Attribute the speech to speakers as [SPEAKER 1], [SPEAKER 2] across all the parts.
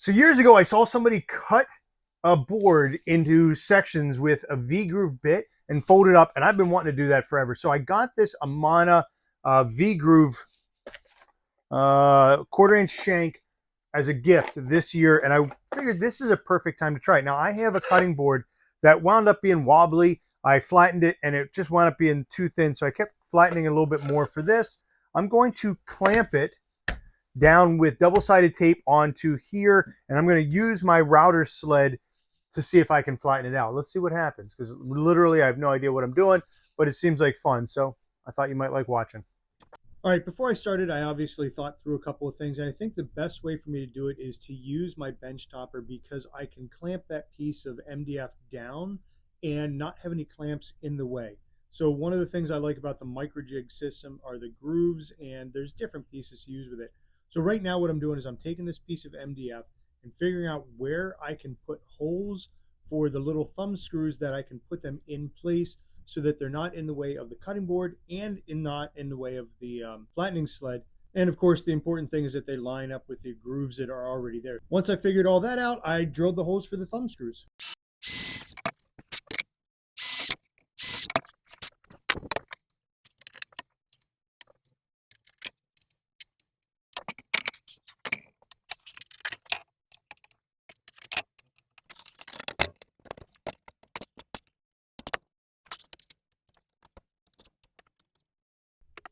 [SPEAKER 1] So years ago, I saw somebody cut a board into sections with a V-groove bit and fold it up, and I've been wanting to do that forever. So I got this Amana V-groove quarter-inch shank as a gift this year, and I figured this is a perfect time to try it. Now, I have a cutting board that wound up being wobbly. I flattened it, and it just wound up being too thin, so I kept flattening a little bit more. For this, I'm going to clamp it down with double-sided tape onto here, and I'm going to use my router sled to see if I can flatten it out. Let's see what happens, because literally I have no idea what I'm doing, but it seems like fun, so I thought you might like watching. All right, before I started, I obviously thought through a couple of things, and I think the best way for me to do it is to use my bench topper, because I can clamp that piece of MDF down and not have any clamps in the way. So one of the things I like about the micro jig system are the grooves, and there's different pieces to use with it. So right now what I'm doing is I'm taking this piece of MDF and figuring out where I can put holes for the little thumb screws, that I can put them in place so that they're not in the way of the cutting board and not in the way of the flattening sled. And of course, the important thing is that they line up with the grooves that are already there. Once I figured all that out, I drilled the holes for the thumb screws.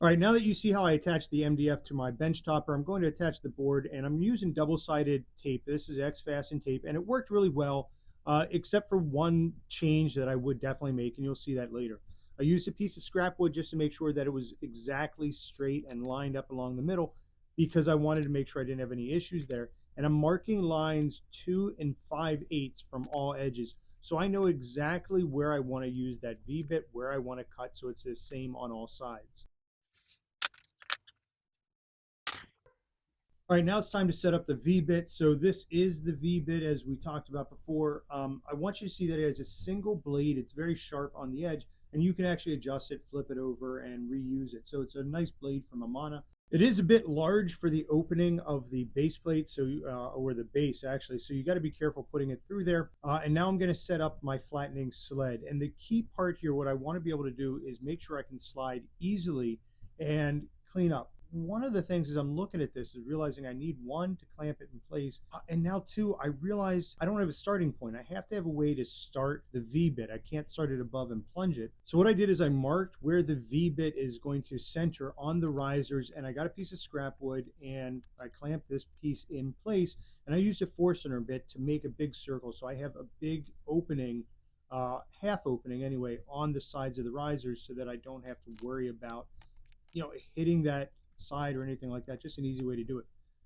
[SPEAKER 1] All right, now that you see how I attach the MDF to my bench topper, I'm going to attach the board, and I'm using double-sided tape. This is X-Fasten tape, and it worked really well, except for one change that I would definitely make, and you'll see that later. I used a piece of scrap wood just to make sure that it was exactly straight and lined up along the middle, because I wanted to make sure I didn't have any issues there. And I'm marking lines 2 5/8 from all edges, so I know exactly where I want to use that V-bit, where I want to cut, so it's the same on all sides. All right, now it's time to set up the V-bit. So this is the V-bit as we talked about before. I want you to see that it has a single blade. It's very sharp on the edge, and you can actually adjust it, flip it over, and reuse it. So it's a nice blade from Amana. It is a bit large for the opening of the base plate, so or the base actually. So you got to be careful putting it through there. And now I'm going to set up my flattening sled. And the key part here, what I want to be able to do is make sure I can slide easily and clean up. One of the things as I'm looking at this is realizing I need, one, to clamp it in place, and now two, I realized I don't have a starting point. I have to have a way to start the V-bit. I can't start it above and plunge it. So what I did is I marked where the V-bit is going to center on the risers, and I got a piece of scrap wood and I clamped this piece in place, and I used a Forstner bit to make a big circle, so I have a big opening, half opening anyway, on the sides of the risers, so that I don't have to worry about hitting that side or anything like that. Just an easy way to do it.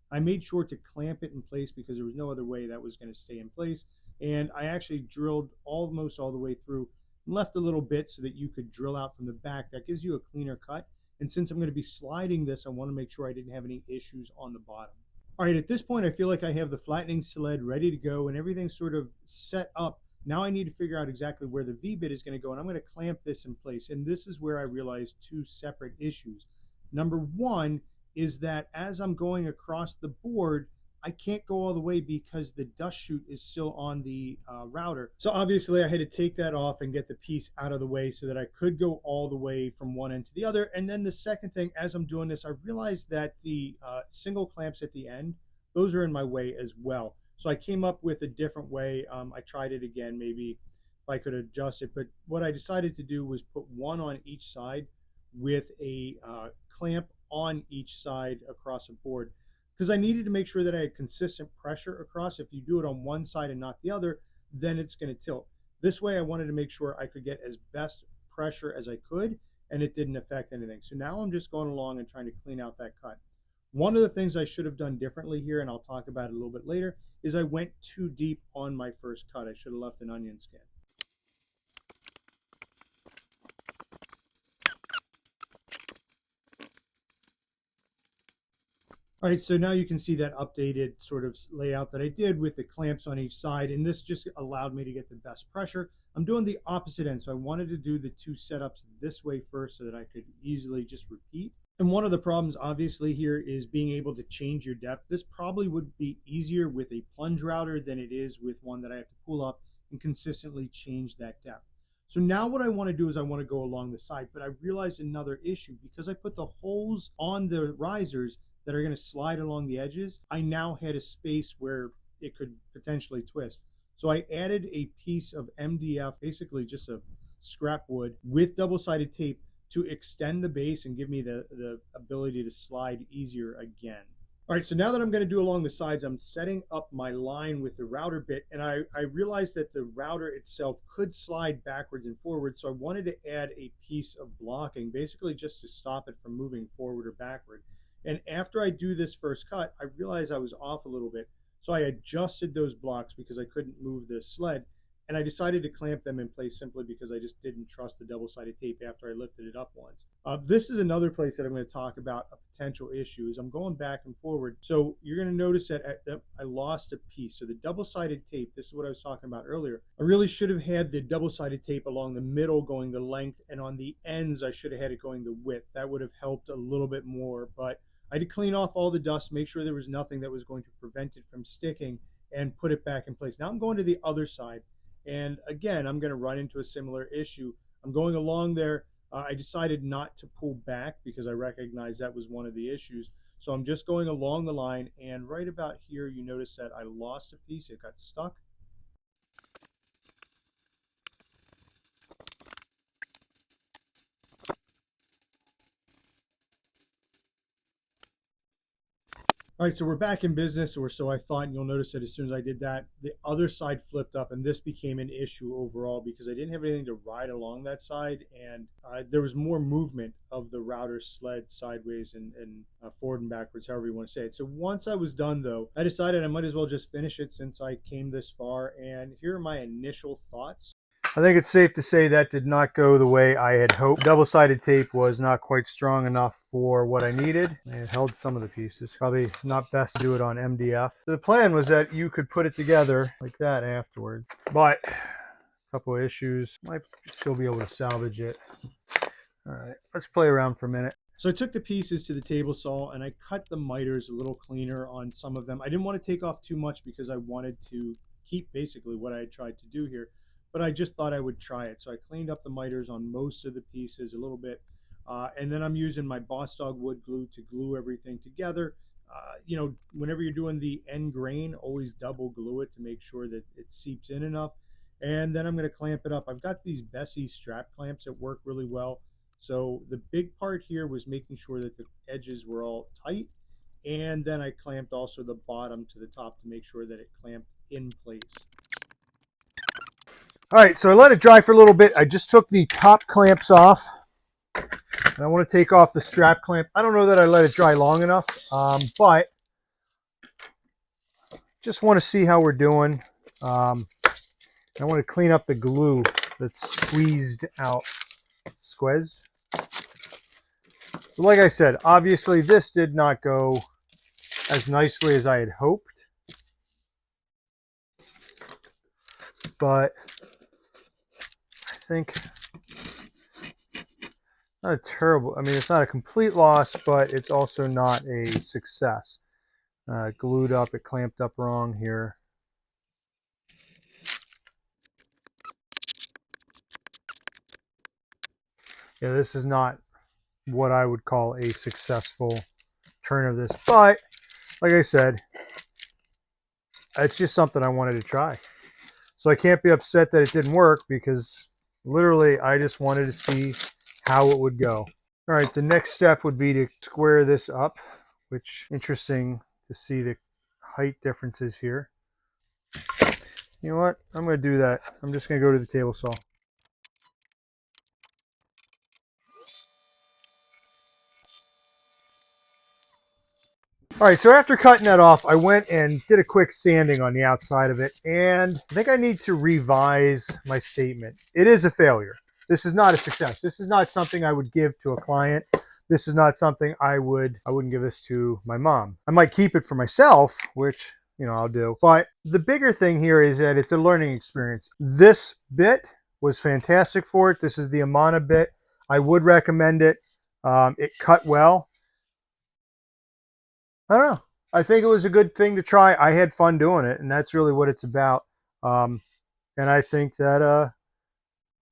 [SPEAKER 1] I made sure to clamp it in place because there was no other way that was going to stay in place, and I actually drilled almost all the way through and left a little bit so that you could drill out from the back. That gives you a cleaner cut, and since I'm going to be sliding this, I want to make sure I didn't have any issues on the bottom. All right, at this point I feel like I have the flattening sled ready to go and everything's sort of set up. Now I need to figure out exactly where the V-bit is going to go, and I'm going to clamp this in place. And this is where I realized two separate issues. Number one is that as I'm going across the board, I can't go all the way because the dust chute is still on the router. So obviously I had to take that off and get the piece out of the way so that I could go all the way from one end to the other. And then the second thing, as I'm doing this, I realized that the single clamps at the end, those are in my way as well. So I came up with a different way. I tried it again, maybe if I could adjust it. But what I decided to do was put one on each side with a clamp on each side across a board, because I needed to make sure that I had consistent pressure across. If you do it on one side and not the other, then it's going to tilt. This way I wanted to make sure I could get as best pressure as I could, and it didn't affect anything. So now I'm just going along and trying to clean out that cut. One of the things I should have done differently here, and I'll talk about it a little bit later, is I went too deep on my first cut. I should have left an onion skin. All right, so now you can see that updated sort of layout that I did with the clamps on each side, and this just allowed me to get the best pressure. I'm doing the opposite end, so I wanted to do the two setups this way first so that I could easily just repeat. And one of the problems obviously here is being able to change your depth. This probably would be easier with a plunge router than it is with one that I have to pull up and consistently change that depth. So now what I want to do is I want to go along the side, but I realized another issue because I put the holes on the risers that are going to slide along the edges. I now had a space where it could potentially twist. So I added a piece of MDF, basically just a scrap wood with double-sided tape to extend the base and give me the ability to slide easier again. All right, so now that I'm going to do along the sides, I'm setting up my line with the router bit, and I realized that the router itself could slide backwards and forwards, so I wanted to add a piece of blocking, basically just to stop it from moving forward or backward. And after I do this first cut, I realized I was off a little bit, so I adjusted those blocks because I couldn't move the sled, and I decided to clamp them in place simply because I just didn't trust the double-sided tape after I lifted it up once. This is another place that I'm going to talk about a potential issue is I'm going back and forward. So you're going to notice that I lost a piece. So the double-sided tape, this is what I was talking about earlier. I really should have had the double-sided tape along the middle going the length, and on the ends I should have had it going the width. That would have helped a little bit more, but I had to clean off all the dust, make sure there was nothing that was going to prevent it from sticking, and put it back in place. Now I'm going to the other side. And again, I'm going to run into a similar issue. I'm going along there. I decided not to pull back because I recognized that was one of the issues. So I'm just going along the line. And right about here, you notice that I lost a piece. It got stuck. All right, so we're back in business, or so I thought, and you'll notice that as soon as I did that, the other side flipped up, and this became an issue overall because I didn't have anything to ride along that side, and there was more movement of the router sled sideways and forward and backwards, however you want to say it. So once I was done, though, I decided I might as well just finish it since I came this far, and here are my initial thoughts. I think it's safe to say that did not go the way I had hoped. Double-sided tape was not quite strong enough for what I needed. It held some of the pieces. Probably not best to do it on MDF. The plan was that you could put it together like that afterward, but a couple of issues. Might still be able to salvage it. All right, let's play around for a minute. So I took the pieces to the table saw and I cut the miters a little cleaner on some of them. I didn't want to take off too much because I wanted to keep basically what I had tried to do here, but I just thought I would try it. So I cleaned up the miters on most of the pieces a little bit. And then I'm using my BoosDog Wood glue to glue everything together. You know, whenever you're doing the end grain, always double glue it to make sure that it seeps in enough. And then I'm going to clamp it up. I've got these Bessie strap clamps that work really well. So the big part here was making sure that the edges were all tight. And then I clamped also the bottom to the top to make sure that it clamped in place. All right, so I let it dry for a little bit. I just took the top clamps off. And I want to take off the strap clamp. I don't know that I let it dry long enough, but just want to see how we're doing. I want to clean up the glue that's squeezed out. Squeeze. So like I said, obviously this did not go as nicely as I had hoped. But I think not a terrible, I mean, it's not a complete loss, but it's also not a success. Glued up, it clamped up wrong here. Yeah, this is not what I would call a successful turn of this, but like I said, it's just something I wanted to try. So I can't be upset that it didn't work because literally I just wanted to see how it would go. All right, the next step would be to square this up, which interesting to see the height differences here. You know what? I'm going to do that. I'm just going to go to the table saw. All right, so after cutting that off, I went and did a quick sanding on the outside of it, and I think I need to revise my statement. It is a failure. This is not a success. This is not something I would give to a client. This is not something I wouldn't give this to my mom. I might keep it for myself, which, you know, I'll do. But the bigger thing here is that it's a learning experience. This bit was fantastic for it. This is the Amana bit. I would recommend it. It cut well. I don't know. I think it was a good thing to try. I had fun doing it, and that's really what it's about. Um, and I think that I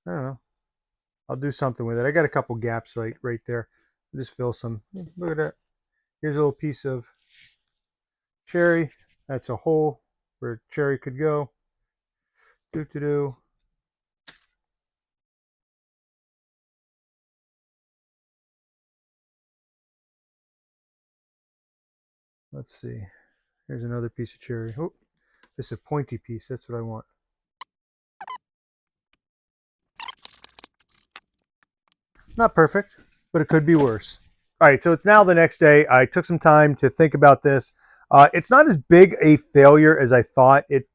[SPEAKER 1] don't know. I'll do something with it. I got a couple gaps right there. I'll just fill some. Look at that. Here's a little piece of cherry. That's a hole where cherry could go. Do to do. Let's see. Here's another piece of cherry. Oh, this is a pointy piece. That's what I want. Not perfect, but it could be worse. All right, so it's now the next day. I took some time to think about this. It's not as big a failure as I thought. It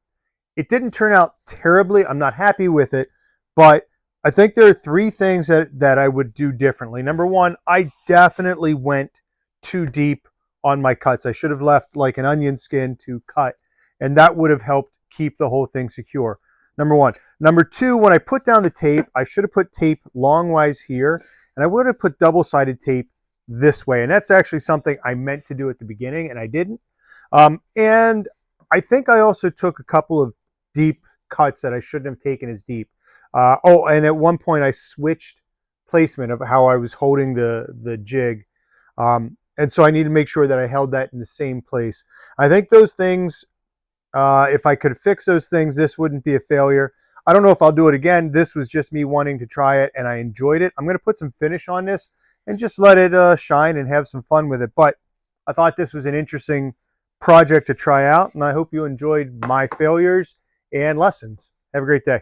[SPEAKER 1] didn't turn out terribly. I'm not happy with it, but I think there are three things that I would do differently. Number one, I definitely went too deep on my cuts. I should have left like an onion skin to cut, and that would have helped keep the whole thing secure. Number one. Number two, when I put down the tape, I should have put tape longwise here, and I would have put double-sided tape this way. And that's actually something I meant to do at the beginning, and I didn't. And I think I also took a couple of deep cuts that I shouldn't have taken as deep. Oh, and at one point I switched placement of how I was holding the jig. And so I need to make sure that I held that in the same place. I think those things, if I could fix those things, this wouldn't be a failure. I don't know if I'll do it again. This was just me wanting to try it, and I enjoyed it. I'm going to put some finish on this and just let it shine and have some fun with it. But I thought this was an interesting project to try out, and I hope you enjoyed my failures and lessons. Have a great day.